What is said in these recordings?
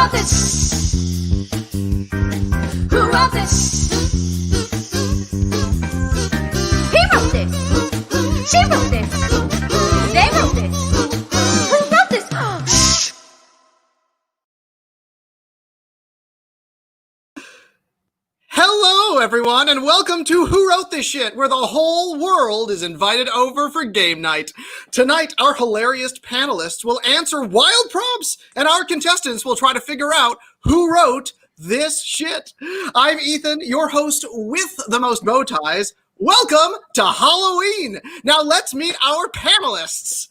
wrote this? Who wrote this? He wrote this. She wrote this. They wrote this. Who wrote this? Shh. Hello, everyone, and welcome to Who Wrote This Shit, where the whole world is invited over for game night. Tonight, our hilarious panelists will answer wild prompts, and our contestants will try to figure out who wrote this shit. I'm Ethan, your host with the most bow ties. Welcome to Halloween. Now let's meet our panelists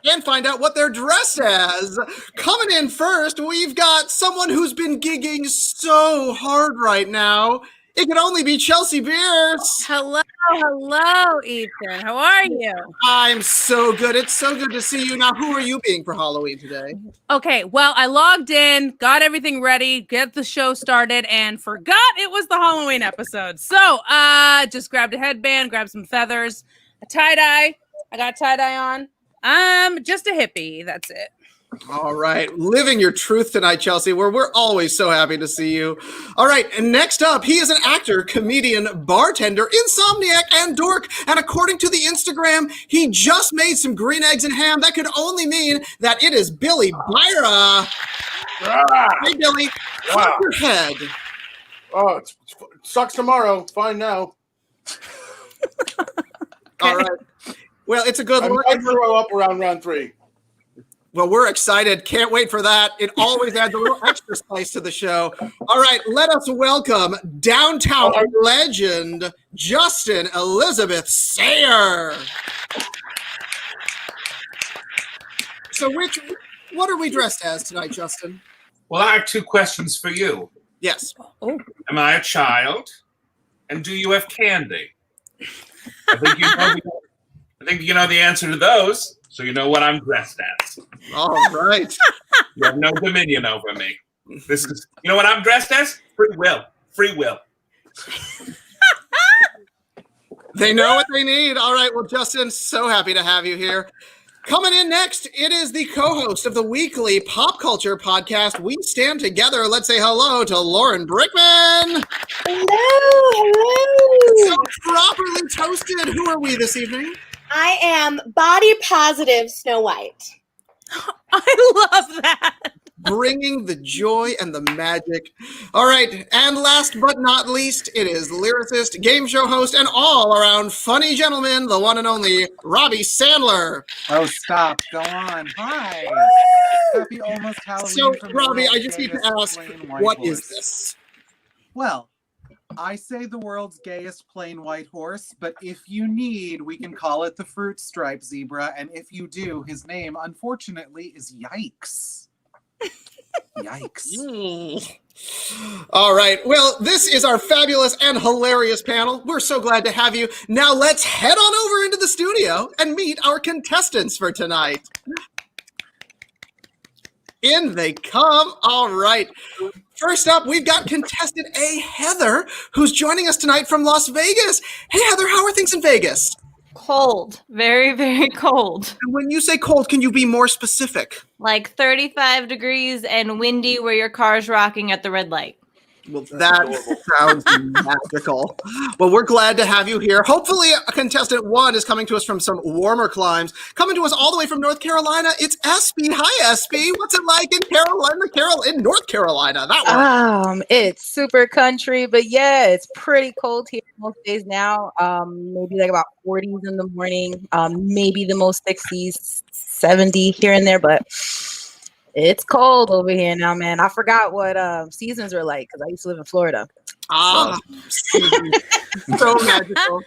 and find out what they're dressed as. Coming in first, we've got someone who's been gigging so hard right now. It can only be Chelsea Bearce. Hello, Ethan. How are you? I'm so good. It's so good to see you. Now, who are you being for Halloween today? Okay, well, I logged in, got everything ready, get the show started, and forgot it was the Halloween episode. So, just grabbed a headband, grabbed some feathers, a tie-dye. I got tie-dye on. I'm just a hippie. That's it. All right. Living your truth tonight, Chelsea, where we're always so happy to see you. All right. And next up, he is an actor, comedian, bartender, insomniac, and dork. And according to the Instagram, he just made some green eggs and ham. That could only mean that it is Billy Beyrer. Hey, Billy. Wow. Your head. Oh, it sucks tomorrow. Fine now. All right. Well, it's a good look. I might throw up around round 3. Well, we're excited. Can't wait for that. It always adds a little extra spice to the show. All right, let us welcome downtown legend, Justin Elizabeth Sayre. So what are we dressed as tonight, Justin? Well, I have 2 questions for you. Yes. Oh. Am I a child? And do you have candy? I think you know the answer to those, so you know what I'm dressed as. All right. You have no dominion over me. This is, you know what I'm dressed as? Free will. Free will. They know what they need. All right. Well, Justin, so happy to have you here. Coming in next, it is the co-host of the weekly pop culture podcast, We Stand Together. Let's say hello to Lauren Brickman. Hello. So properly toasted. Who are we this evening? I am body positive Snow White. I love that. Bringing the joy and the magic. All right, and last but not least, it is lyricist, game show host, and all-around funny gentleman, the one and only Robby Sandler. Oh, stop. Go on. Hi. Happy almost Halloween. So, from Robby, the I just need to ask, what is this? Well, I say the world's gayest plain white horse, but if you need, we can call it the fruit stripe zebra, and if you do, his name, unfortunately, is Yikes. Yikes. All right. Well, this is our fabulous and hilarious panel. We're so glad to have you. Now let's head on over into the studio and meet our contestants for tonight. In they come. All right. First up, we've got contestant A, Heather, who's joining us tonight from Las Vegas. Hey, Heather, how are things in Vegas? Cold. Very, very cold. And when you say cold, can you be more specific? Like 35 degrees and windy where your car's rocking at the red light. Well, that sounds magical. Well, we're glad to have you here. Hopefully, contestant 1 is coming to us from some warmer climes. Coming to us all the way from North Carolina, it's Espy. Hi, Espy. What's it like in North Carolina? That one. It's super country, but yeah, it's pretty cold here most days now. Maybe like about 40s in the morning. Maybe the most 60s, 70 here and there, but it's cold over here now, man. I forgot what seasons are like because I used to live in Florida. So magical.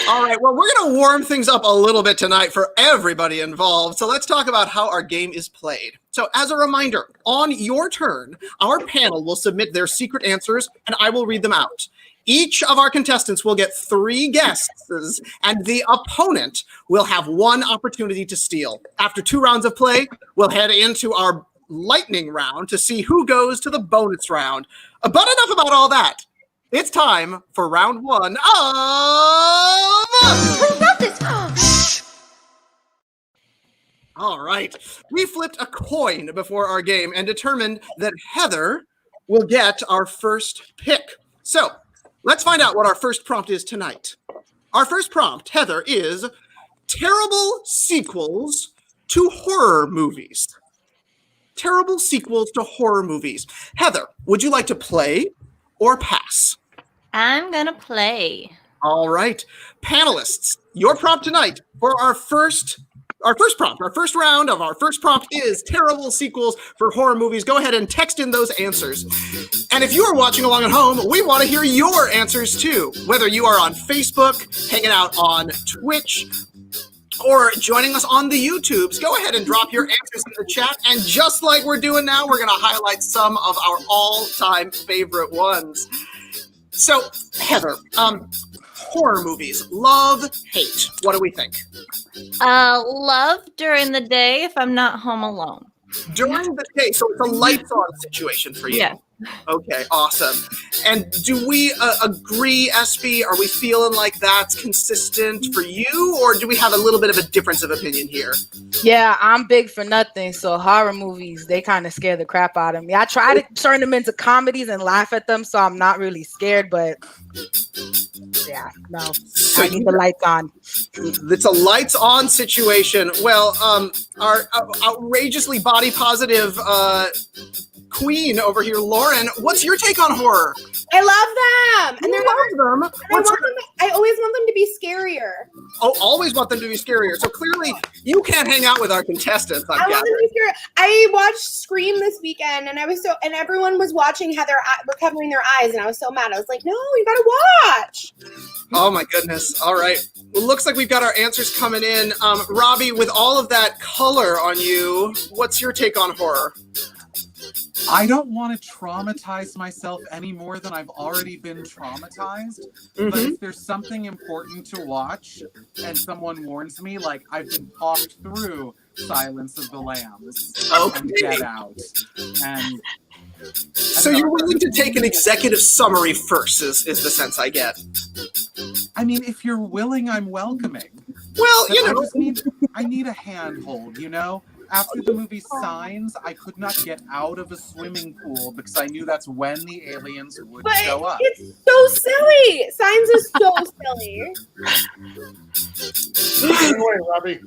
All right, well, we're going to warm things up a little bit tonight for everybody involved. So let's talk about how our game is played. So as a reminder, on your turn, our panel will submit their secret answers, and I will read them out. Each of our contestants will get 3 guesses, and the opponent will have 1 opportunity to steal. After 2 rounds of play, we'll head into our lightning round to see who goes to the bonus round. But enough about all that. It's time for round 1 of... Who wrote this? Shh. All right. We flipped a coin before our game and determined that Heather will get our first pick. So let's find out what our first prompt is tonight. Our first prompt, Heather, is terrible sequels to horror movies. Terrible sequels to horror movies. Heather, would you like to play or pass? I'm gonna play. All right. Panelists, your prompt tonight for our first prompt, our first round of our first prompt is terrible sequels for horror movies. Go ahead and text in those answers. And if you are watching along at home, we want to hear your answers too. Whether you are on Facebook, hanging out on Twitch, or joining us on the YouTubes, go ahead and drop your answers in the chat. And just like we're doing now, we're going to highlight some of our all-time favorite ones. So, Heather, horror movies, love, hate. What do we think? Love during the day if I'm not home alone. During the day, so it's a lights-on situation for you. Yeah. Okay, awesome. And do we agree, Espy? Are we feeling like that's consistent for you, or do we have a little bit of a difference of opinion here? Yeah, I'm big for nothing. So horror movies, they kind of scare the crap out of me. I try to turn them into comedies and laugh at them, so I'm not really scared, but yeah, no. So I need the lights on. It's a lights on situation. Well, our outrageously body positive queen over here, Lauren, what's your take on horror? I love them, and they're them. I always want them to be scarier. Oh, always want them to be scarier. So clearly, you can't hang out with our contestants. I want them to be scarier. I watched Scream this weekend, and and everyone was watching how they're recovering their eyes, and I was so mad. I was like, no, you gotta watch. Oh my goodness. All right. Well, looks like we've got our answers coming in. Robby, with all of that color on you, what's your take on horror? I don't want to traumatize myself any more than I've already been traumatized. But if there's something important to watch and someone warns me, like I've been talked through Silence of the Lambs and Get Out. And so you're willing to take an executive summary first, is the sense I get. I mean, if you're willing, I'm welcoming. Well, you know. I need a handhold, you know? After the movie Signs, I could not get out of a swimming pool because I knew that's when the aliens would show up. It's so silly. Signs is so silly. Anyway, Robby.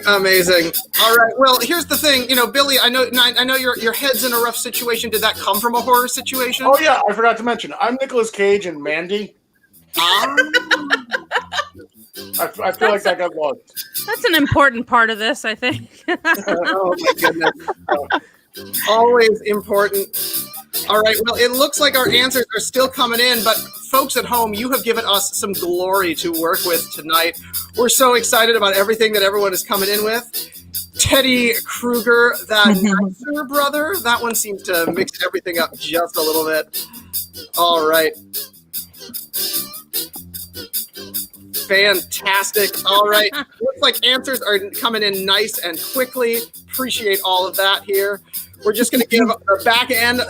Amazing. All right. Well, here's the thing. You know, Billy, I know your head's in a rough situation. Did that come from a horror situation? Oh yeah, I forgot to mention. I'm Nicolas Cage and Mandy. I feel like that got lost. That's an important part of this, I think. Oh my goodness. Always important. All right. Well, it looks like our answers are still coming in, but folks at home, you have given us some glory to work with tonight. We're so excited about everything that everyone is coming in with. Teddy Kruger, that nicer brother, that one seemed to mix everything up just a little bit. All right. Fantastic. All right. Looks like answers are coming in nice and quickly. Appreciate all of that here. We're just going to give the back end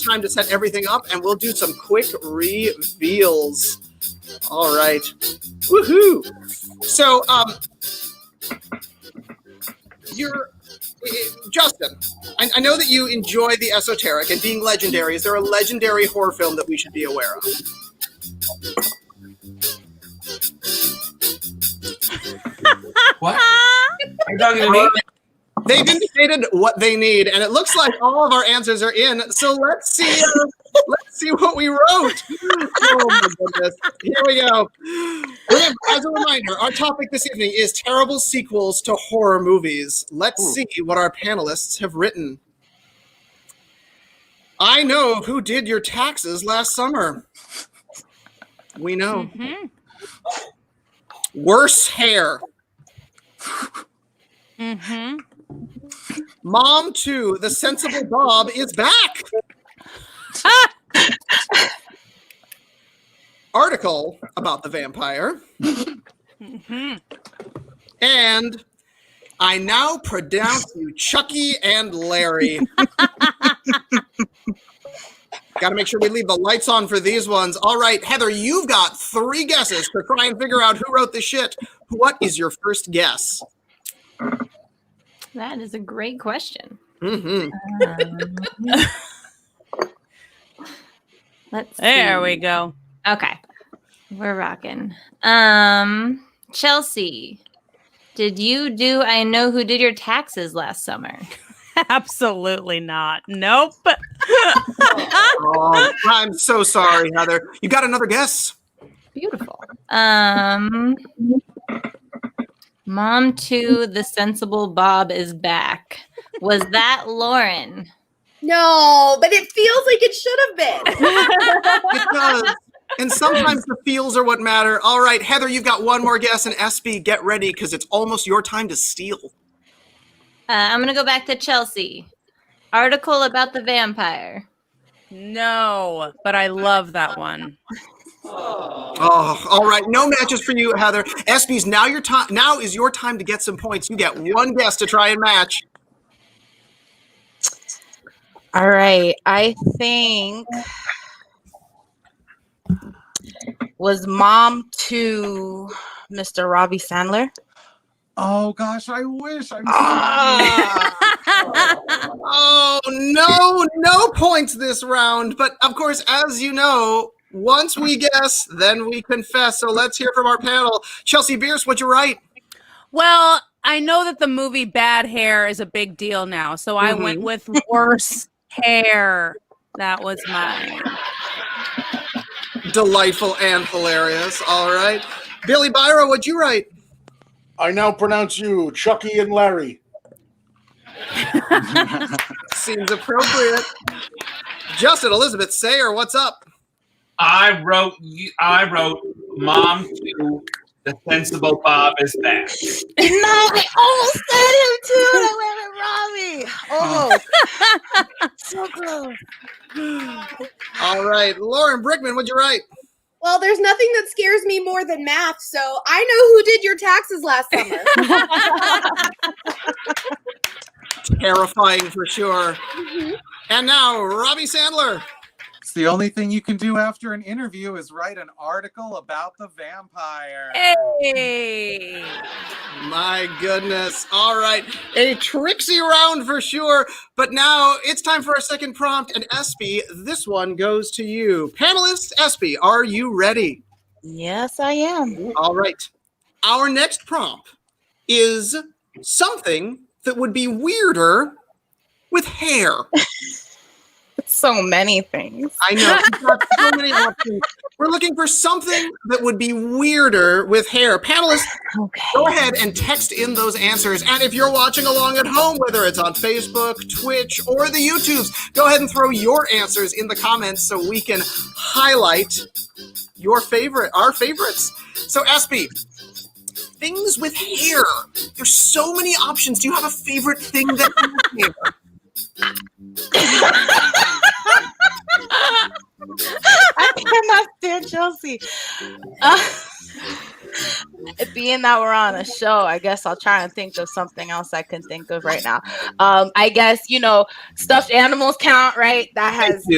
time to set everything up, and we'll do some quick reveals. All right. Woohoo. So, Justin, I know that you enjoy the esoteric and being legendary. Is there a legendary horror film that we should be aware of? What? Are you talking to me? They've indicated what they need, and it looks like all of our answers are in. So let's see what we wrote. Oh my goodness! Here we go. Remember, as a reminder, our topic this evening is terrible sequels to horror movies. Let's see what our panelists have written. I know who did your taxes last summer. We know. Worse hair. Mom 2, the sensible Bob is back. Article about the vampire. And I now pronounce you Chucky and Larry. Got to make sure we leave the lights on for these ones. All right, Heather, you've got 3 guesses to try and figure out who wrote this shit. What is your first guess? That is a great question. Mm-hmm. Let's see. There we go. Okay. We're rocking. Chelsea, did you do I Know Who Did Your Taxes last summer? Absolutely not. Nope. Oh, I'm so sorry, Heather. You got another guess? Beautiful. Mom 2, The Sensible Bob is Back. Was that Lauren? No, but it feels like it should have been. It does. And sometimes the feels are what matter. All right, Heather, you've got one more guess, and SB, get ready because it's almost your time to steal. I'm going to go back to Chelsea. Article about the vampire. No, but I love that one. Oh, all right. No matches for you, Heather. SB's now your time. Now is your time to get some points. You get one guess to try and match. All right. I think was Mom 2 Mr. Robby Sandler? Oh gosh, I wish. I'm Oh, no points this round. But of course, as you know, once we guess, then we confess. So let's hear from our panel. Chelsea Bearce, what'd you write? Well, I know that the movie Bad Hair is a big deal now, so I went with Worse Hair. That was mine. Delightful and hilarious. All right. Billy Beyrer, what'd you write? I now pronounce you Chucky and Larry. Seems appropriate. Justin Elizabeth Sayre, what's up? I wrote Mom 2, The Sensible Bob is Back. No, I almost said him too. I went with Robby. Oh, so close. All right. Lauren Brickman, what'd you write? Well, there's nothing that scares me more than math, so I know who did your taxes last summer. Terrifying for sure. And now, Robby Sandler. It's the only thing you can do after an interview is write an article about the vampire. Hey. My goodness. All right. A tricksy round for sure. But now it's time for our second prompt. And Espy, this one goes to you. Panelist Espy, are you ready? Yes, I am. All right. Our next prompt is something that would be weirder with hair. So many things. I know. We've got so many options. We're looking for something that would be weirder with hair. Panelists, go ahead and text in those answers. And if you're watching along at home, whether it's on Facebook, Twitch, or the YouTubes, go ahead and throw your answers in the comments so we can highlight our favorites. So, Espy, things with hair. There's so many options. Do you have a favorite thing that has hair? I cannot stand Chelsea. Being that we're on a show, I guess I'll try and think of something else I can think of right now. I guess stuffed animals count, right? This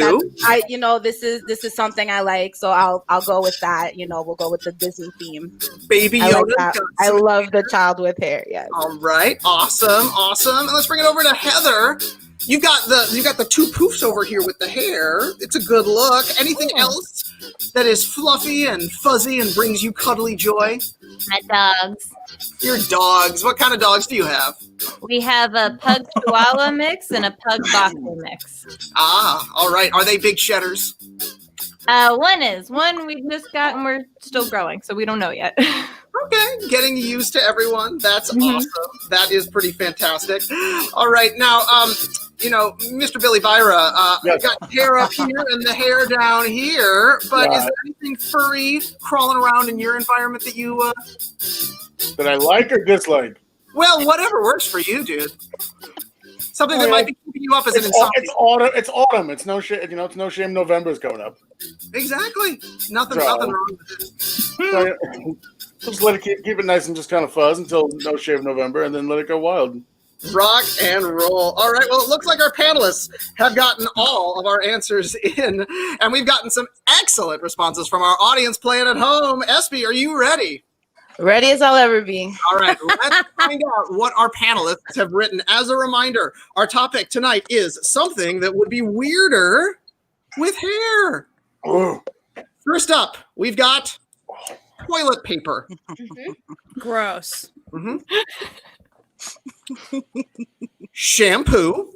is something I like, so I'll go with that. We'll go with the Disney theme. Baby I Yoda. like that. I love the child with hair. Yes. All right, awesome. And let's bring it over to Heather. You got the two poofs over here with the hair. It's a good look. Anything else that is fluffy and fuzzy and brings you cuddly joy? My dogs. Your dogs. What kind of dogs do you have? We have a pug chihuahua mix and a pug boxer mix. Ah, all right. Are they big shedders? One we've just got and we're still growing, so we don't know yet. Okay, getting used to everyone. That's awesome. That is pretty fantastic. All right, now, Mr. Billy Beyrer, Yes. got hair up here and the hair down here, but is there anything furry crawling around in your environment that you... That I like or dislike? Well, whatever works for you, dude. Something that might be keeping you up as an insomnia. It's autumn. It's no shame. It's no shame. November's coming up. Exactly. Nothing So- wrong with it. So, just let it keep it nice and just kind of fuzz until No Shave November, and then let it go wild. Rock and roll. All right. Well, it looks like our panelists have gotten all of our answers in, and we've gotten some excellent responses from our audience playing at home. Espy, are you ready? Ready as I'll ever be. All right, let's find out what our panelists have written. As a reminder, our topic tonight is something that would be weirder with hair. Ugh. First up, we've got toilet paper. Gross. Mhm. Shampoo.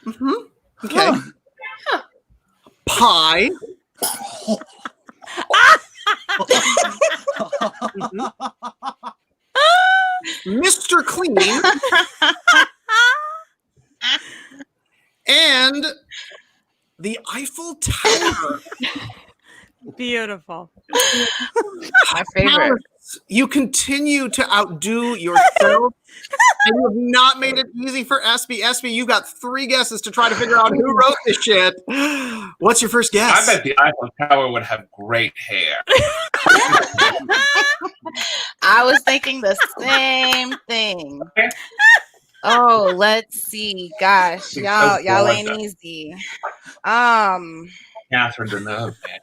Mhm. Okay. Pie. Mhm. Mr. Clean. And the Eiffel Tower. Beautiful. My favorite. You continue to outdo yourself, and you have not made it easy for Espy. Espy, you got 3 guesses to try to figure out who wrote this shit. What's your first guess? I bet the Eiffel Tower would have great hair. I was thinking the same thing. Oh, let's see. Gosh, y'all ain't easy. Catherine Deneuve, man.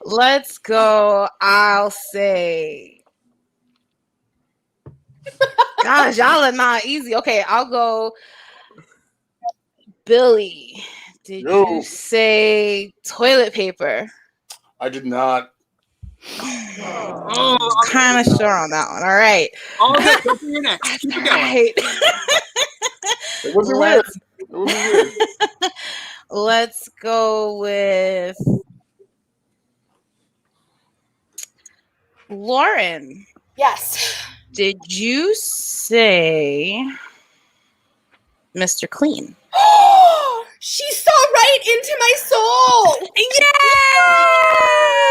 Let's go. I'll say. Gosh, y'all are not easy. Okay, I'll go. Billy, did you say toilet paper? I did not. Oh, Kind of sure on that one. All right. all good. Go for your next. Keep it going. Right. It would be weird. It would be weird. Let's go with Lauren. Yes. Did you say Mr. Clean? She saw right into my soul.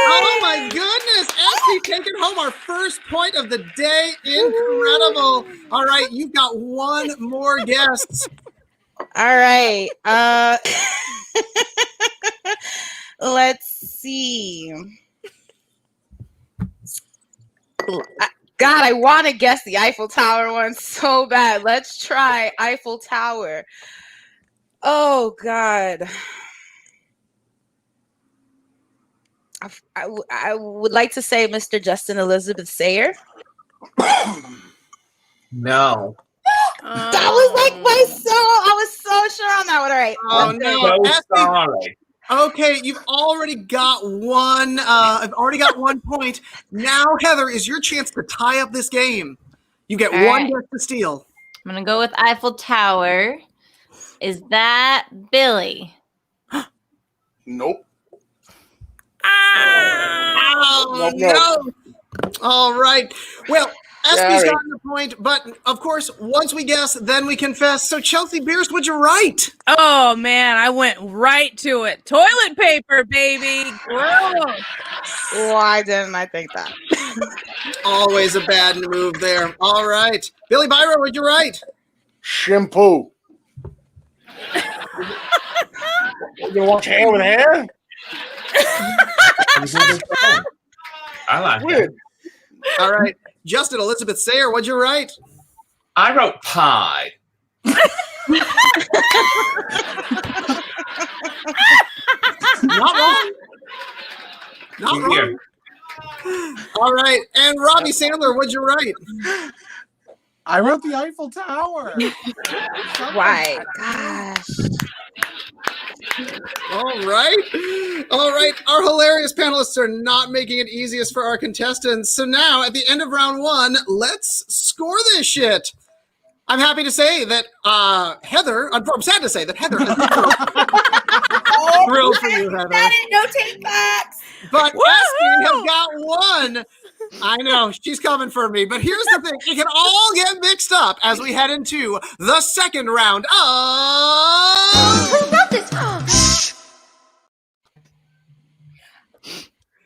Oh my goodness, Espy taking home our first point of the day. Incredible. All right, you've got 1 more guess. All right. Let's see. God, I want to guess the Eiffel Tower one so bad. Let's try Eiffel Tower. Oh, God. I would like to say Mr. Justin Elizabeth Sayre. No. That was like my soul. I was so sure on that one. All right. Oh no, So Espy. sorry. Okay, you've already got 1. I've already got 1 point. Now, Heather, is your chance to tie up this game. You get All 1 right. guess to steal. I'm gonna go with Eiffel Tower. Is that Billy? Nope. Oh Nope, nope. no! All right. Well, Espy's Sorry. gotten the point, but of course, once we guess, then we confess. So, Chelsea Bearce, would you write? Oh man, I went right to it. Toilet paper, baby. Gross. Why didn't I think that? Always a bad move there. All right. Billy Beyrer, would you write? Shampoo. You gonna wash hair with hair? I like that. Weird. All right. Justin Elizabeth Sayre, what'd you write? I wrote pie. Not wrong. Not wrong. Here. All right. And Robby Sandler, what'd you write? I wrote the Eiffel Tower. Why? Gosh. All right. All right. Our hilarious panelists are not making it easiest for our contestants. So now, at the end of round 1, let's score this shit. I'm happy to say that Heather, I'm sad to say that Heather is thrilled for you, Heather. That is no take backs. But Espy has got 1. I know, she's coming for me. But here's the thing. It can all get mixed up as we head into the second round of... Who wrote this?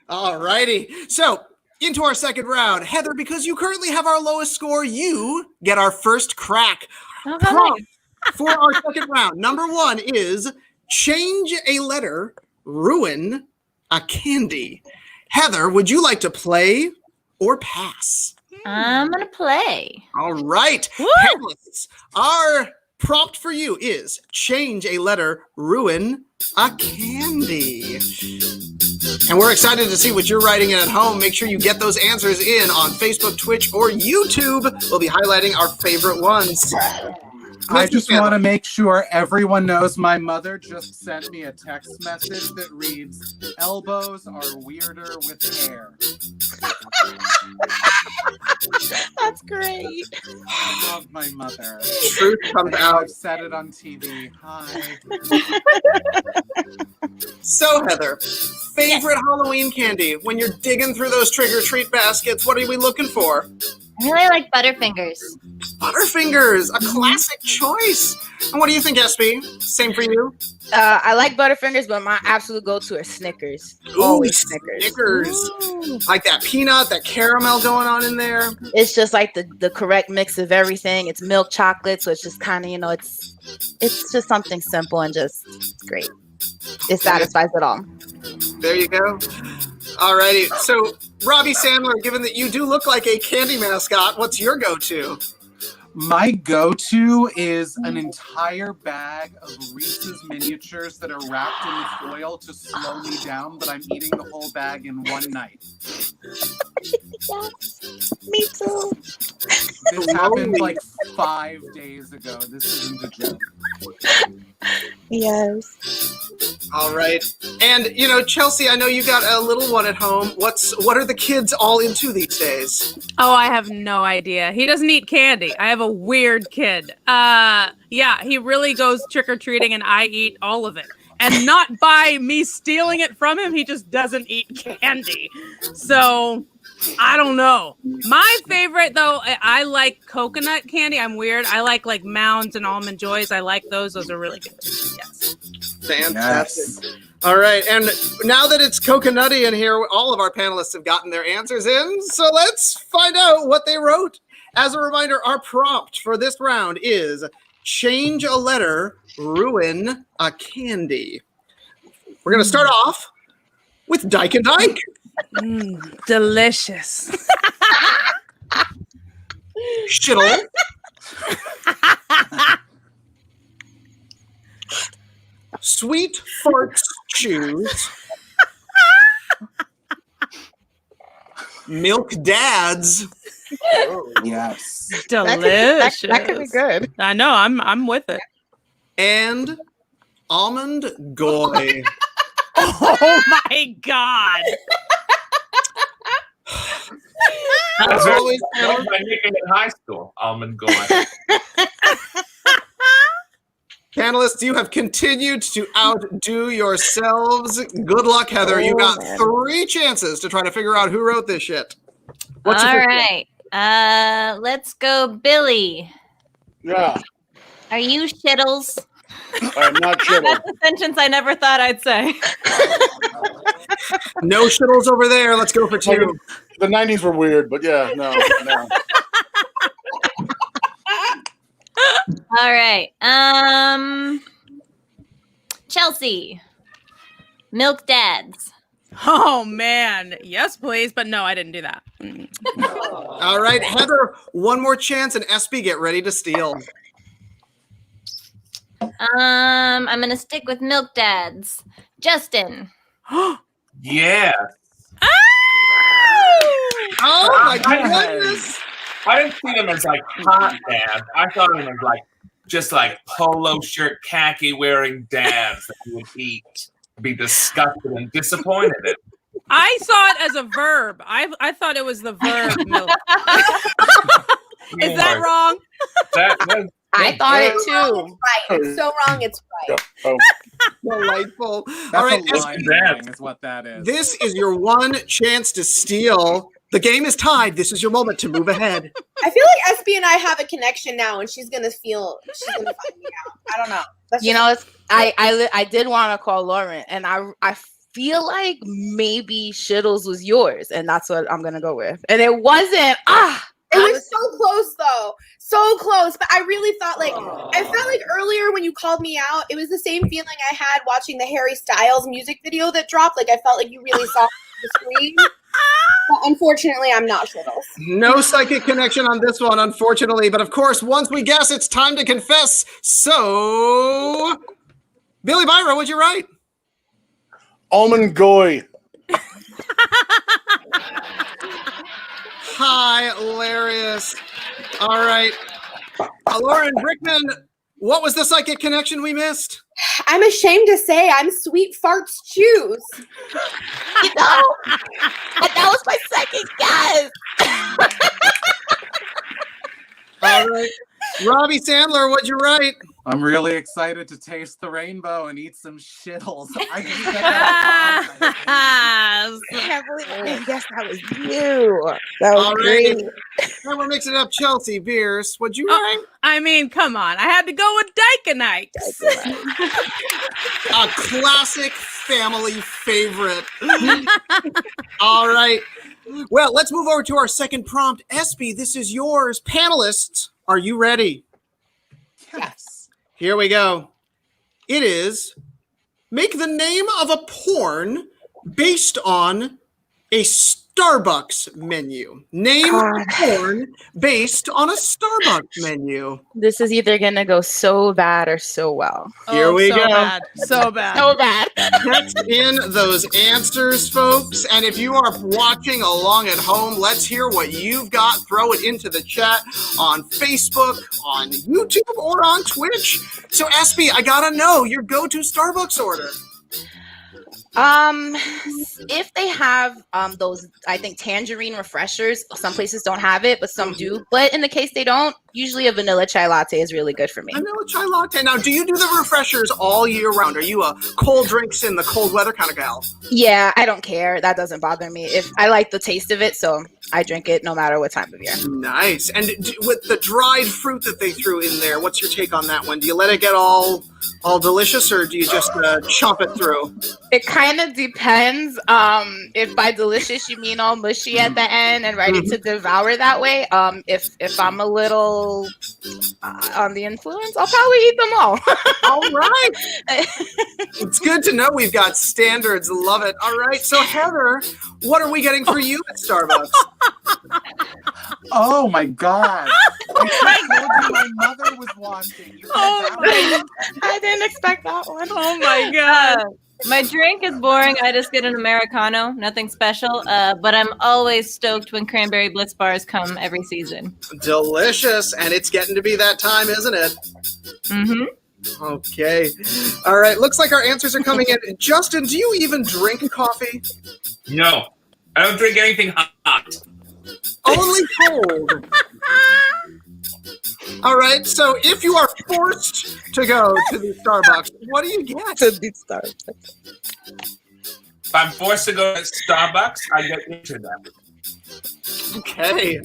All righty. So, into our second round. Heather, because you currently have our lowest score, you get our first crack. Oh, Prompt for our second round. Number 1 is change a letter, ruin a candy. Heather, would you like to play or pass? I'm gonna play. All right. Woo! Panelists, our prompt for you is change a letter, ruin a candy. And we're excited to see what you're writing in at home. Make sure you get those answers in on Facebook, Twitch, or YouTube. We'll be highlighting our favorite ones. I just want to make sure everyone knows my mother just sent me a text message that reads, elbows are weirder with hair. That's great. I love my mother. Truth comes out. I've said it on TV. Hi. So, Heather, favorite Halloween candy? When you're digging through those trick-or-treat baskets, what are we looking for? I really like Butterfingers. Butterfingers, a classic choice. And what do you think, SB? Same for you? I like Butterfingers, but my absolute go-to are Snickers. Ooh, Always Snickers. Snickers. Like that peanut, that caramel going on in there. It's just like the correct mix of everything. It's milk chocolate, so it's just kind of, it's just something simple and just great. It satisfies it all. There you go. Alrighty. So, Robby Sandler, given that you do look like a candy mascot, what's your go-to? My go-to is an entire bag of Reese's miniatures that are wrapped in foil to slow me down, but I'm eating the whole bag in one night. Yes, me too. This happened like 5 days ago. This isn't a joke. Yes. All right. And, Chelsea, I know you got a little one at home. What are the kids all into these days? Oh, I have no idea. He doesn't eat candy. I have a weird kid. Yeah, he really goes trick-or-treating and I eat all of it. And not by me stealing it from him, he just doesn't eat candy. So, I don't know. My favorite, though, I like coconut candy. I'm weird. I like Mounds and Almond Joys. I like those. Those are really good too. Yes. Fantastic. Yes. All right. And now that it's coconutty in here, all of our panelists have gotten their answers in. So let's find out what they wrote. As a reminder, our prompt for this round is change a letter, ruin a candy. We're going to start off with Dyke and Dyke. Delicious. Shittle. Sweet farts chews. Milk dads. Yes. Delicious. That could be good. I know. I'm with it. And almond goy. Oh my god. As always, That was my nickname in high school, Almond Goy. panelists, you have continued to outdo yourselves. Good luck, Heather. You got 3 chances to try to figure out who wrote this shit. What's your All first right. Let's go, Billy. Yeah, Are you shittles? I'm not sure. That's a sentence I never thought I'd say. one? No shittles over there. Let's go for 2. The 90s were weird, but yeah, no. All right. Chelsea. Milk dads. Oh man. Yes, please. But no, I didn't do that. All right, Heather, one more chance, and SB, get ready to steal. I'm gonna stick with milk dads. Justin. Yeah. Oh my I goodness. didn't see them as hot dads. I thought of them as just polo shirt, khaki wearing dads that you would eat, be disgusted and disappointed in. I saw it as a verb. I thought it was the verb milk. Is that wrong? I thought it So wrong, too. it's right. It's so wrong, it's right. Oh, Delightful. That's All right, a line reading is what that is. this is your one chance to steal. The game is tied. This is your moment to move ahead. I feel like SB and I have a connection now, and she's gonna find me out. I don't know. That's You just- know, it's I did want to call Lauren, and I feel like maybe Shittles was yours, and that's what I'm gonna go with. And it wasn't. It was so close though. So close. But I really thought I felt like earlier when you called me out, it was the same feeling I had watching the Harry Styles music video that dropped. Like I felt like you really saw the screen. But unfortunately, I'm not Shittles. No psychic connection on this one, unfortunately. But of course, once we guess, it's time to confess. So, Billy Beyrer, what'd you write? Almond Goy. Hilarious. All right. Lauren Brickman, what was the psychic connection we missed? I'm ashamed to say I'm Sweet Farts Choose. You know, but that was my second guess. All right. Robby Sandler, what'd you write? I'm really excited to taste the rainbow and eat some shittles. I just said that. I can't believe I didn't guess that was you. That was All great. right. Now we're mixing it up. Chelsea, Bearce, what'd you write? I mean, come on. I had to go with Dykenites. A classic family favorite. All right. Well, let's move over to our second prompt. Espy, this is yours. Panelists, are you ready? Yes. Here we go. It is make the name of a porn based on a Starbucks menu. Name a porn based on a Starbucks menu. This is either gonna go so bad or so well. Here we go. Bad. So bad. So bad. Text in those answers, folks. And if you are watching along at home, let's hear what you've got. Throw it into the chat on Facebook, on YouTube, or on Twitch. So, Espy, I gotta know your go-to Starbucks order. If they have those, I think tangerine refreshers, some places don't have it, but some do. But in the case they don't, usually a vanilla chai latte is really good for me. Vanilla chai latte. Now, do you do the refreshers all year round? Are you a cold drinks in the cold weather kind of gal? Yeah, I don't care. That doesn't bother me. If I like the taste of it, so I drink it no matter what time of year. Nice. And with the dried fruit that they threw in there, what's your take on that one? Do you let it get all delicious, or do you just chomp it through? It kind of depends. If by delicious you mean all mushy at the end and ready to devour that way. If I'm a little on the influence, I'll probably eat them all. All right. It's good to know we've got standards. Love it. All right. So, Heather, what are we getting for you at Starbucks? Oh my God. I told you my mother was watching. I didn't expect that one. Oh my God. My drink is boring. I just get an Americano, nothing special. But I'm always stoked when cranberry Blitz bars come every season. Delicious. And it's getting to be that time, isn't it? Mm-hmm. Okay. All right. Looks like our answers are coming in. Justin, do you even drink coffee? No, I don't drink anything hot. Only cold. All right. So if you are forced to go to the Starbucks, what do you get? If I'm forced to go to Starbucks, I get internet. Okay.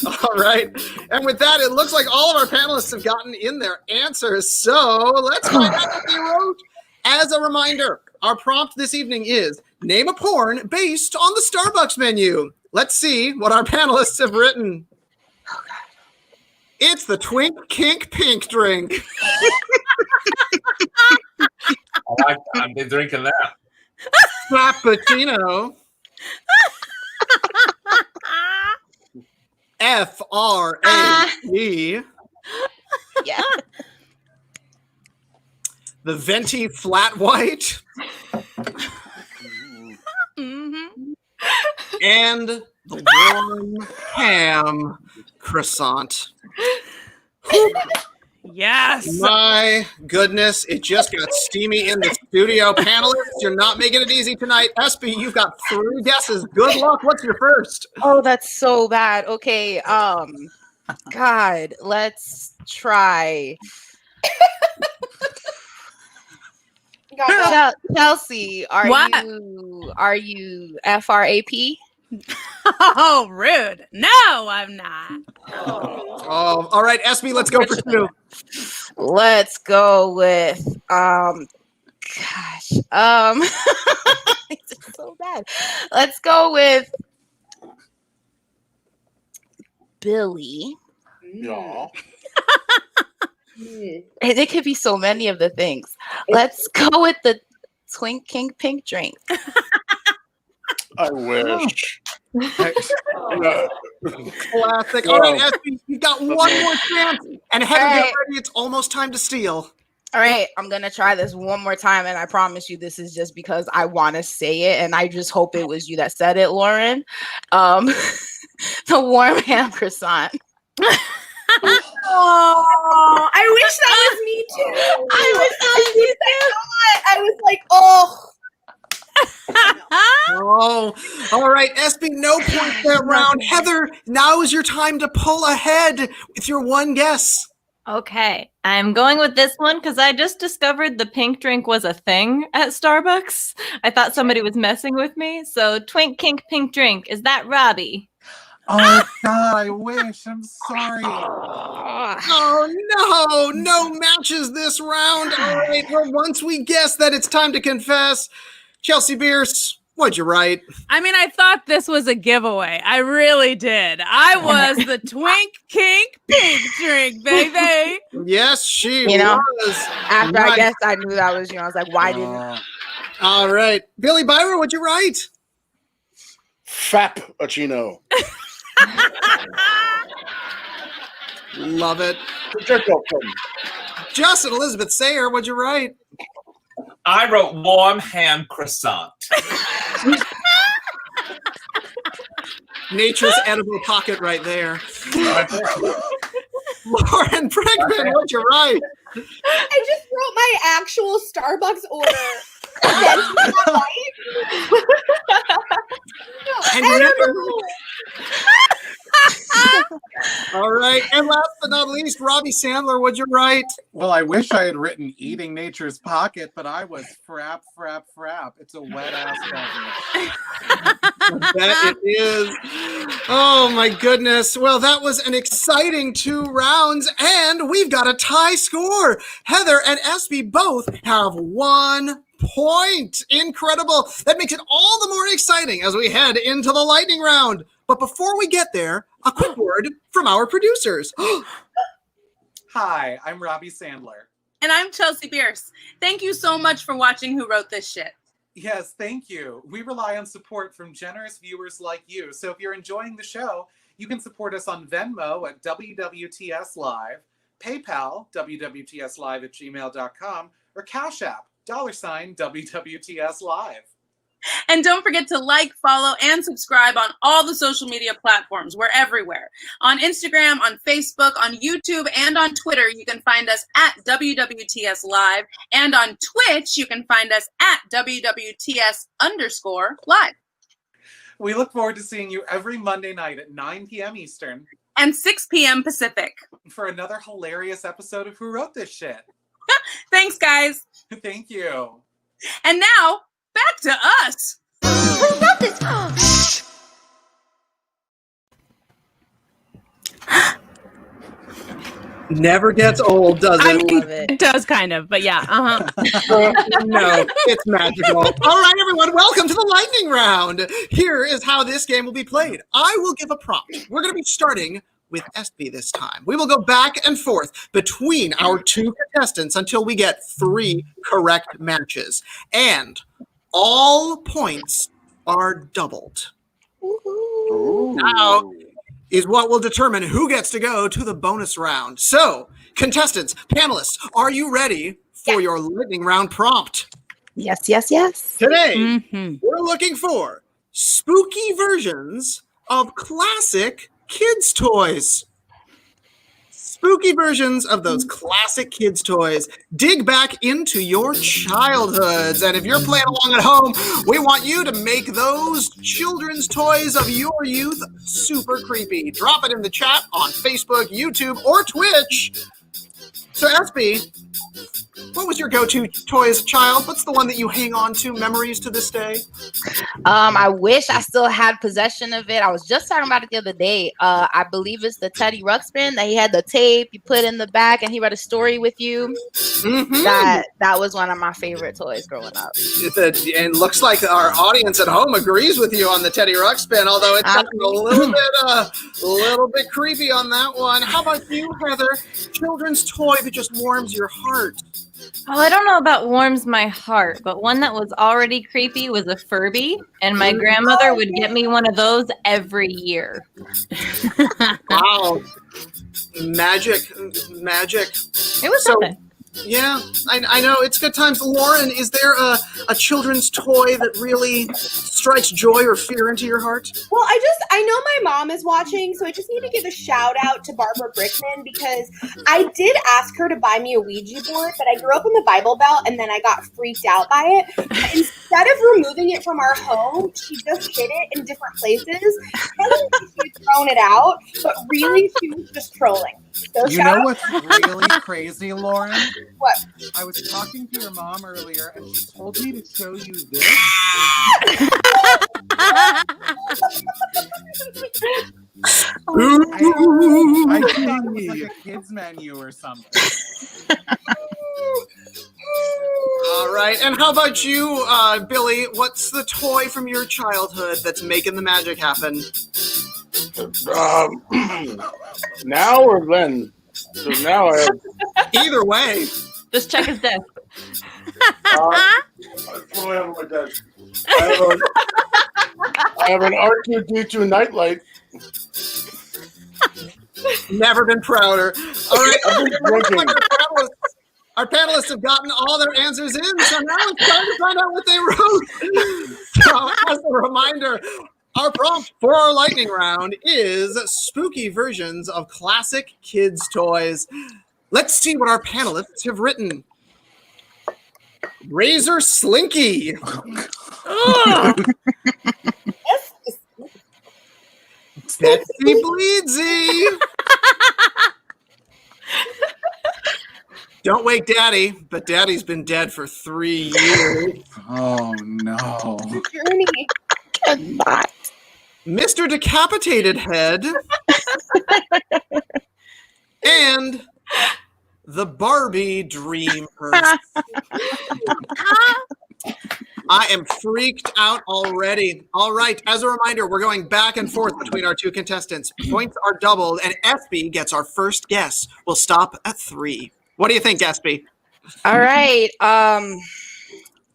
All right. And with that, it looks like all of our panelists have gotten in their answers. So let's find out what they wrote. As a reminder, our prompt this evening is name a porn based on the Starbucks menu. Let's see what our panelists have written. It's the Twink, Kink, Pink drink. I've been drinking that. Frappuccino. F-R-A-P. Yeah. The venti flat white. Mm-hmm. And the warm ham croissant. Yes. My goodness, it just got steamy in the studio. Panelists, you're not making it easy tonight. Espy, you've got 3 guesses. Good luck. What's your first? Oh, that's so bad. Okay. God, let's try. Chelsea, are you FRAP? Oh, rude. No, I'm not. Oh, all right, Espy, let's go for 2. Let's go with it's so bad. Let's go with Billy. Yeah. It could be so many of the things. Let's go with the Twink, Kink, Pink drink. I wish. Classic. All right, Espy, you've got one more chance. And Heather, get ready. It's almost time to steal. All right, I'm gonna try this one more time, and I promise you, this is just because I want to say it, and I just hope it was you that said it, Lauren. The warm ham croissant. Oh, I wish that was me too. I was like, oh. Oh, all right, Espy, no points that round. Heather, now is your time to pull ahead with your one guess. Okay, I'm going with this one because I just discovered the pink drink was a thing at Starbucks. I thought somebody was messing with me. So Twink, Kink, pink drink. Is that Robby? Oh, God, I wish. I'm sorry. Oh, no matches this round. All right, well, once we guess that it's time to confess, Chelsea Bearce, what'd you write? I mean, I thought this was a giveaway. I really did. I was the Twink, Kink, pink drink, baby. Yes, she was. After I guessed, I knew that was you. I was like, why didn't? All right, Billy Beyrer, what'd you write? Frappuccino. Love it. Justin Elizabeth Sayre, what'd you write? I wrote warm ham croissant. Nature's edible pocket right there. Lauren Brickman, what'd you write? I just wrote my actual Starbucks order. That's not right. And I don't know. All right, and last but not least, Robby Sandler, what'd you write? Well, I wish I had written eating nature's pocket, but I was frap. It's a wet ass beverage. That it is. Oh my goodness. Well, that was an exciting 2 rounds, and we've got a tie score. Heather and Espy both have 1 point. Incredible. That makes it all the more exciting as we head into the lightning round. But before we get there, a quick word from our producers. Hi, I'm Robby Sandler. And I'm Chelsea Bearce. Thank you so much for watching Who Wrote This Shit. Yes, thank you. We rely on support from generous viewers like you. So if you're enjoying the show, you can support us on Venmo at WWTS Live, PayPal, WWTSLive@gmail.com, or Cash App, $WWTS Live. And don't forget to like, follow, and subscribe on all the social media platforms. We're everywhere. On Instagram, on Facebook, on YouTube, and on Twitter, you can find us at WWTS Live. And on Twitch, you can find us at WWTS_live. We look forward to seeing you every Monday night at 9 p.m. Eastern. And 6 p.m. Pacific. For another hilarious episode of Who Wrote This Shit. Thanks, guys. Thank you. And now, back to us. Who wrote this? Shh. Never gets old, does it? I mean, it does kind of, but yeah. No, it's magical. All right, everyone, welcome to the lightning round. Here is how this game will be played. I will give a prompt. We're going to be starting with Espy this time. We will go back and forth between our 2 contestants until we get 3 correct matches. And all points are doubled. Now is what will determine who gets to go to the bonus round. So, contestants, panelists, are you ready for your lightning round prompt? Yes. Today, we're looking for spooky versions of classic kids' toys. Spooky versions of those classic kids' toys. Dig back into your childhoods. And if you're playing along at home, we want you to make those children's toys of your youth super creepy. Drop it in the chat on Facebook, YouTube, or Twitch. So, Espy, what was your go-to toy as a child? What's the one that you hang on to, memories to this day? I wish I still had possession of it. I was just talking about it the other day. I believe it's the Teddy Ruxpin that he had the tape you put in the back and he read a story with you. That was one of my favorite toys growing up. And looks like our audience at home agrees with you on the Teddy Ruxpin, although it's a little bit creepy on that one. How about you, Heather? Children's toy that just warms your heart. Oh, I don't know about warms my heart, but one that was already creepy was a Furby, and my grandmother would get me one of those every year. Wow. Magic. It was So- something. Yeah, I know. It's good times. Lauren, is there a children's toy that really strikes joy or fear into your heart? Well, I know my mom is watching, so I just need to give a shout out to Barbara Brickman because I did ask her to buy me a Ouija board, but I grew up in the Bible Belt and then I got freaked out by it. Instead of removing it from our home, she just hid it in different places. I don't think she had thrown it out, but really she was just trolling. So You shout know out- what's really crazy, Lauren? What? I was talking to your mom earlier, and she told me to show you this. I thought it was like a kid's menu or something. All right, and how about you, Billy? What's the toy from your childhood that's making the magic happen? Now or then? So now I have. Either way. Just check his desk. What do I have on my desk? I have an R2D2 nightlight. Never been prouder. All right, I've been drinking. our panelists have gotten all their answers in, so now it's time to find out what they wrote. So, as a reminder, our prompt for our lightning round is spooky versions of classic kids' toys. Let's see what our panelists have written. Razor Slinky. Betsy Bleedsy. Don't wake Daddy, but Daddy's been dead for 3 years. Oh no. Journey. Cannot. Mr. Decapitated Head. And the Barbie Dream Hearse. I am freaked out already. All right, as a reminder, we're going back and forth between our two contestants. Points are doubled, and Espy gets our first guess. We'll stop at 3. What do you think, Espy? All right.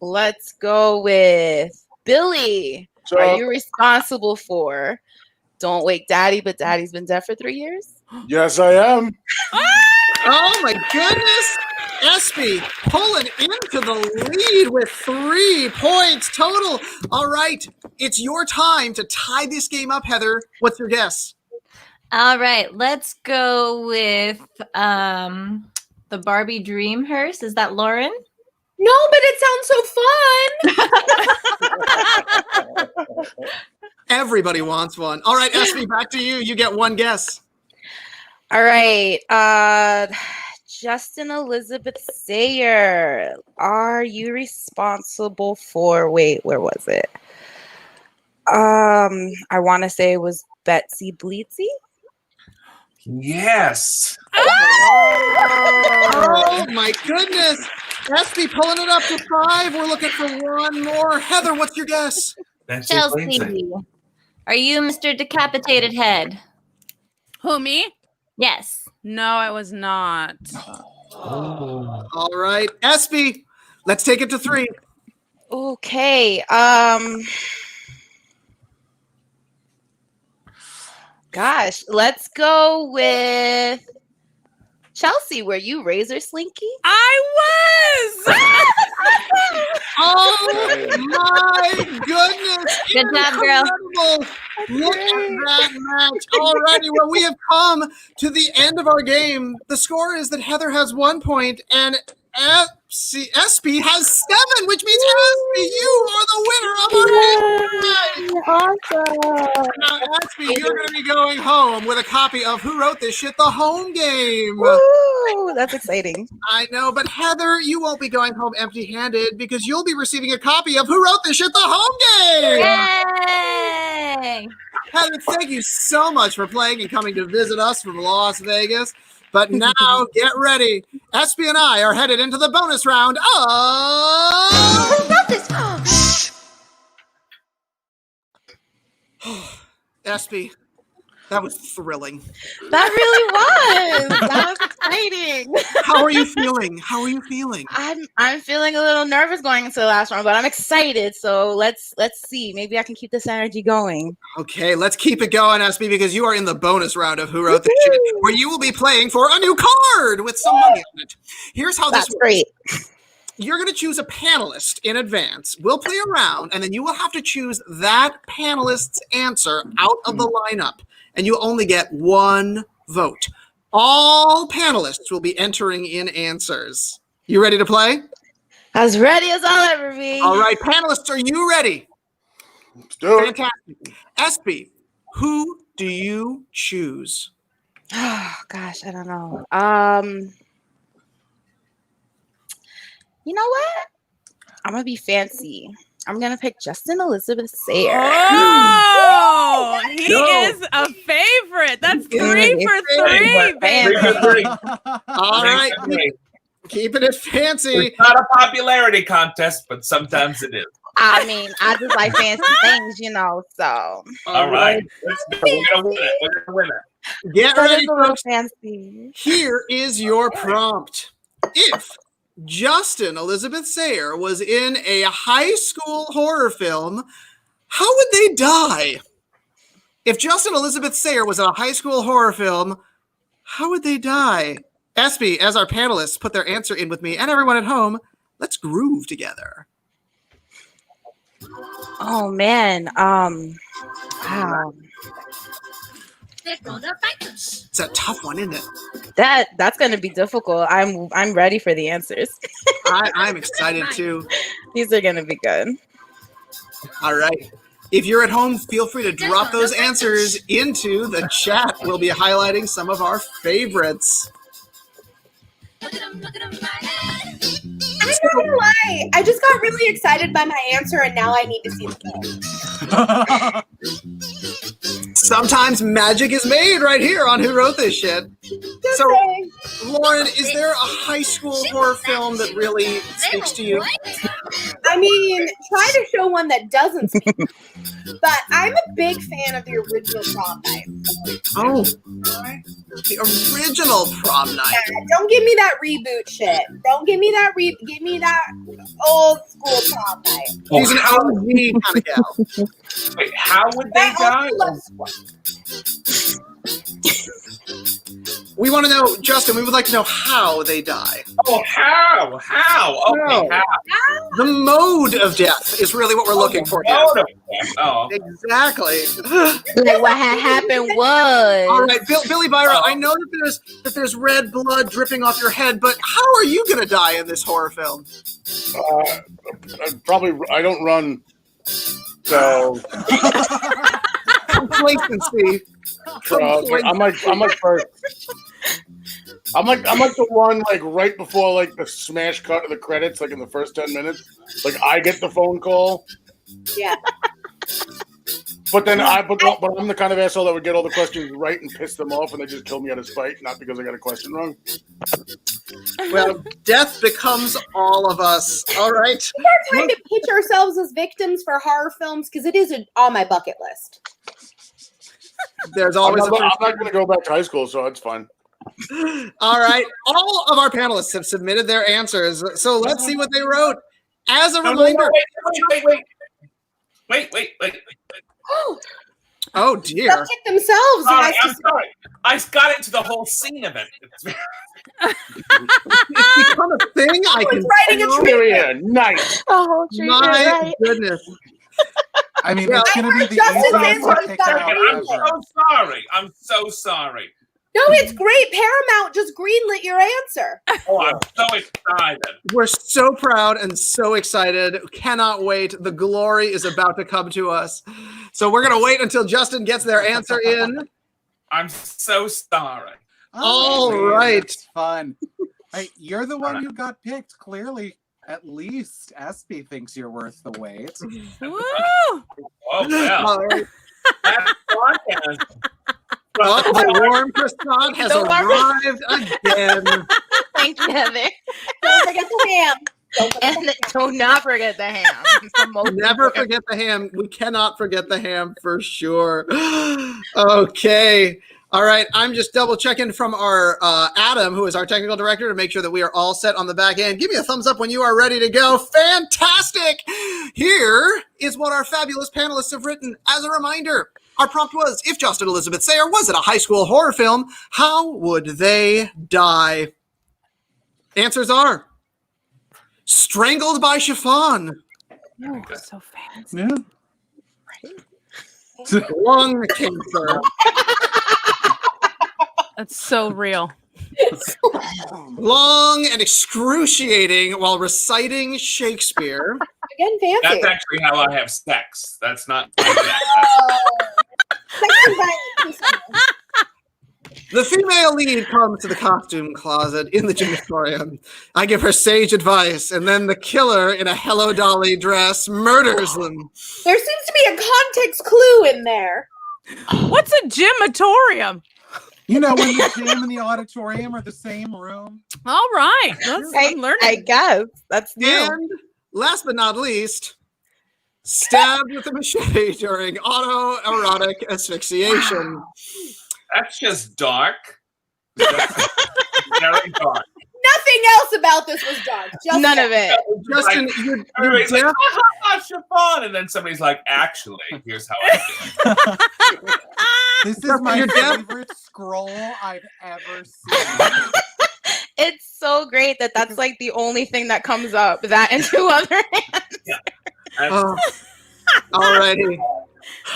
Let's go with Billy. So, Are you responsible for Don't Wake Daddy, but Daddy's been dead for 3 years? yes, I am. Oh my goodness! Espy pulling into the lead with 3 points total. All right, it's your time to tie this game up, Heather. What's your guess? All right, let's go with the Barbie Dream Hearse. Is that Lauren? No, but it sounds so fun. Everybody wants one. All right, Espy, back to you. You get one guess. All right. Justin Elizabeth Sayre, are you responsible for, wait, where was it? I want to say it was Betsy Bleedsy. Yes. Oh my goodness. Espy pulling it up to 5. We're looking for one more. Heather, what's your guess? That's it, Lindsay. Chelsea, are you Mr. Decapitated Head? Who, me? Yes. No, I was not. All right, Espy, let's take it to 3. Okay. Gosh, let's go with Chelsea. Were you Razor Slinky? I was! Oh my goodness. Good job, girl. Incredible. Look at that match. Alrighty, well, we have come to the end of our game. The score is that Heather has 1 point and Espy has 7, which means Espy, you are the winner of our game. Awesome. Now, Espy, you're going to be going home with a copy of Who Wrote This Shit? The Home Game. Woo, that's exciting. I know, but Heather, you won't be going home empty-handed because you'll be receiving a copy of Who Wrote This Shit? The Home Game. Yay! Heather, thank you so much for playing and coming to visit us from Las Vegas. But now, get ready. Espy and I are headed into the bonus round of... Who wrote this? Shh. Espy, That was thrilling. That really was. That was exciting. How are you feeling? How are you feeling? I'm feeling a little nervous going into the last round, but I'm excited. So let's see. Maybe I can keep this energy going. Okay, let's keep it going, SB, because you are in the bonus round of Who Wrote This Shit, where you will be playing for a new card with some money on it. Here's how this That's works. great. You're going to choose a panelist in advance. We'll play around, and then you will have to choose that panelist's answer out of the lineup, and you only get one vote. All panelists will be entering in answers. You ready to play? As ready as I'll ever be. All right, panelists, are you ready? Let's do it. Fantastic. SB, who do you choose? Oh gosh, I don't know. You know what? I'm gonna be fancy. I'm gonna pick Justin Elizabeth Sayre. Oh, he Go. is a favorite. That's 3 for 3, Favorite. baby. 3 for 3. All right, 3 for 3. keeping it fancy. It's not a popularity contest, but sometimes it is. I mean, I just like fancy things, you know. So All right. Let's go. We're going to win it. We're going to win it. Get that ready, is a little folks. fancy. Here is your prompt. If Justin Elizabeth Sayre was in a high school horror film, how would they die? If Justin Elizabeth Sayre was in a high school horror film, how would they die? Espy, as our panelists put their answer in with me and everyone at home, let's groove together. Oh man. Wow. It's a tough one, isn't it? That's gonna be difficult. I'm ready for the answers. I'm excited too. These are gonna be good. All right. If you're at home, feel free to drop those answers into the chat. We'll be highlighting some of our favorites. I'm not gonna lie. I just got really excited by my answer, and now I need to see the film. Sometimes magic is made right here on Who Wrote This Shit. Just So, saying. Lauren, is there a high school horror film that really speaks to you? I mean, try to show one that doesn't speak. But I'm a big fan of the original Prom Night. Oh, the original Prom Night. Yeah, don't give me that reboot shit. Don't give me that give me that old school Prom Night. She's an OG kind of gal. Wait, how would they That die? also looks fun. We want to know, Justin, we would like to know how they die. Oh, how? How? Okay, How? how? The mode of death is really what we're looking for here. Oh, Exactly. Like what had happened was. All right, Billy Beyrer, I know that there's red blood dripping off your head, but how are you going to die in this horror film? I don't run. So Complacency. I'm like first. I'm like the one like right before like the smash cut of the credits, like in the first 10 minutes. Like I get the phone call. Yeah. But then I'm the kind of asshole that would get all the questions right and piss them off, and they just kill me out of spite, not because I got a question wrong. Well, death becomes all of us. All right. We are trying to pitch ourselves as victims for horror films because it is on my bucket list. There's I'm always not going to go back to high school, so it's fine. All right. All of our panelists have submitted their answers, so let's see what they wrote. As a reminder. Wait. Oh dear. Subject themselves. Sorry, I'm sorry. I got into the whole scene of it. It's become a thing. I can writing a tell. Here, nice. Oh, My goodness. I mean, Yeah. it's going to be the Justin's easiest answer to is pick better out than I'm ever. so sorry. I'm so sorry. No, it's great. Paramount just greenlit your answer. Oh, I'm so excited. We're so proud and so excited. Cannot wait. The glory is about to come to us. So we're going to wait until Justin gets their answer in. I'm so sorry. All man, right. that's fun. Hey, you're the one who got picked. Clearly, at least Espy thinks you're worth the wait. Woo! Oh, well. All right. That podcast. Oh, the warm croissant has The warm- arrived again. Thank you, Heather. Don't forget the ham. And do not forget the ham. Never forget the ham. We cannot forget the ham for sure. Okay. All right. I'm just double checking from our Adam, who is our technical director, to make sure that we are all set on the back end. Give me a thumbs up when you are ready to go. Fantastic. Here is what our fabulous panelists have written. As a reminder, our prompt was, if Justin Elizabeth Sayre was in a high school horror film, how would they die? Answers are strangled by chiffon. Oh, so fancy. Yeah. Lung cancer. That's so real. Long and excruciating while reciting Shakespeare. Again, fancy. That's actually how I have sex. That's not. The female lead comes to the costume closet in the gymnatorium. I give her sage advice, and then the killer in a Hello Dolly dress murders them. There seems to be a context clue in there. What's a gymatorium? You know, when the gym and the auditorium are the same room. All right. I'm learning. I guess that's new. And last but not least, stabbed with a machete during autoerotic asphyxiation. That's just dark. That's very dark. Nothing else about this was dark. Just None of it. Justin, you're Everybody's like, deaf. chiffon, and then somebody's like, actually, here's how I do it. This is my favorite scroll I've ever seen. It's so great that that's like the only thing that comes up. That and two other hands. Oh, alrighty.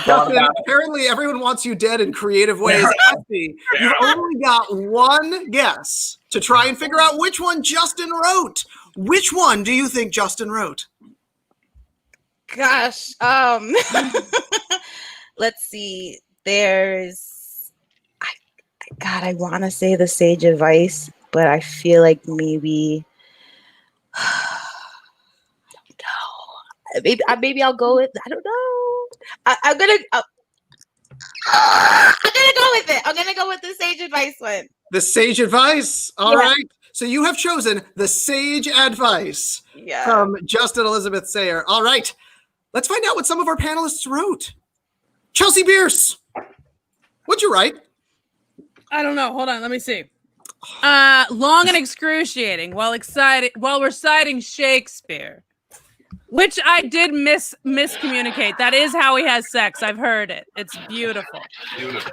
Justin, apparently everyone wants you dead in creative ways. Esty, you've only got one guess to try and figure out which one Justin wrote. Which one do you think Justin wrote? Gosh. Let's see. There's I want to say the sage advice, but I feel like maybe I don't know. Maybe I'll go with I don't know. I'm gonna go with it. I'm gonna go with the sage advice one. The sage advice. All right. So you have chosen the sage advice from Justin Elizabeth Sayre. All right. Let's find out what some of our panelists wrote. Chelsea Bearce, what'd you write? I don't know. Hold on. Let me see. Long and excruciating while reciting Shakespeare. Which I did miscommunicate. That is how he has sex. I've heard it. It's beautiful. Beautiful.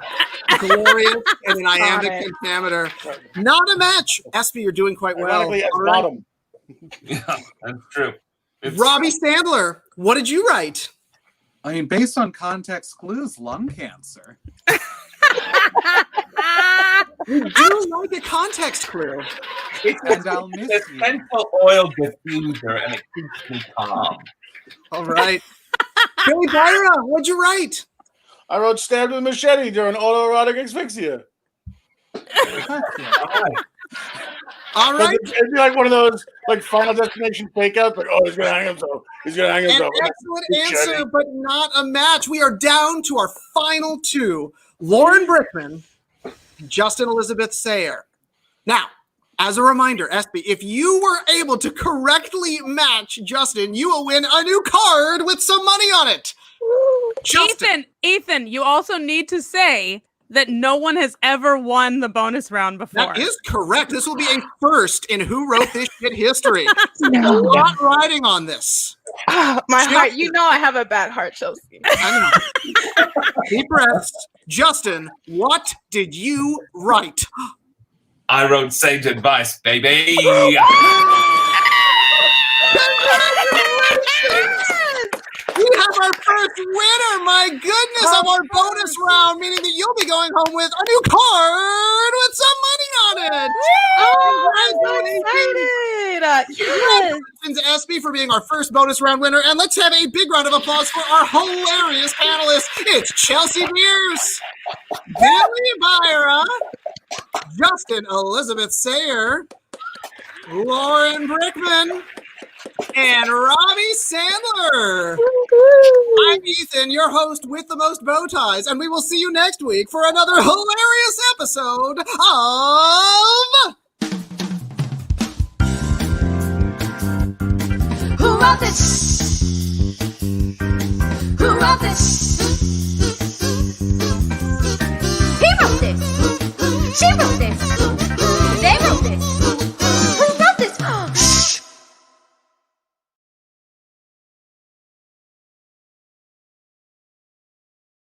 Glorious and an iambic pentameter. Not a match. Espy, you're doing quite well. Ironically, at All right. bottom. Yeah, that's true. Robby Sandler, what did you write? I mean, based on context clues, lung cancer. You do like a context clue. And I'll miss you. Essential oil diffuser, and it keeps me calm. All right. Billy Beyrer, what'd you write? I wrote stabbed with a machete during autoerotic asphyxia. All right. It'd be like one of those like Final Destination fake outs, like, oh, he's gonna hang himself. He's gonna hang An himself. excellent answer, but not a match. We are down to our final two. Lauren Brickman, Justin Elizabeth Sayre. Now, as a reminder, Espy, if you were able to correctly match Justin, you will win a new card with some money on it. Ethan, you also need to say that no one has ever won the bonus round before. That is correct. This will be a first in Who Wrote This Shit history. A lot riding on this. My heart, you know I have a bad heart, Chelsea. I know. Deep breaths. Justin, what did you write? I wrote sage advice, baby. We have our first winner, my goodness, of our bonus round, meaning that you'll be going home with a new card with some money on it. Oh, I'm so excited. Congratulations, Espy, for being our first bonus round winner. And let's have a big round of applause for our hilarious panelists. It's Chelsea Bearce, Billy Beyrer, Justin Elizabeth Sayre, Lauren Brickman, and Robby Sandler. I'm Ethan, your host with the most bow ties, and we will see you next week for another hilarious episode of wrote this? Who wrote this?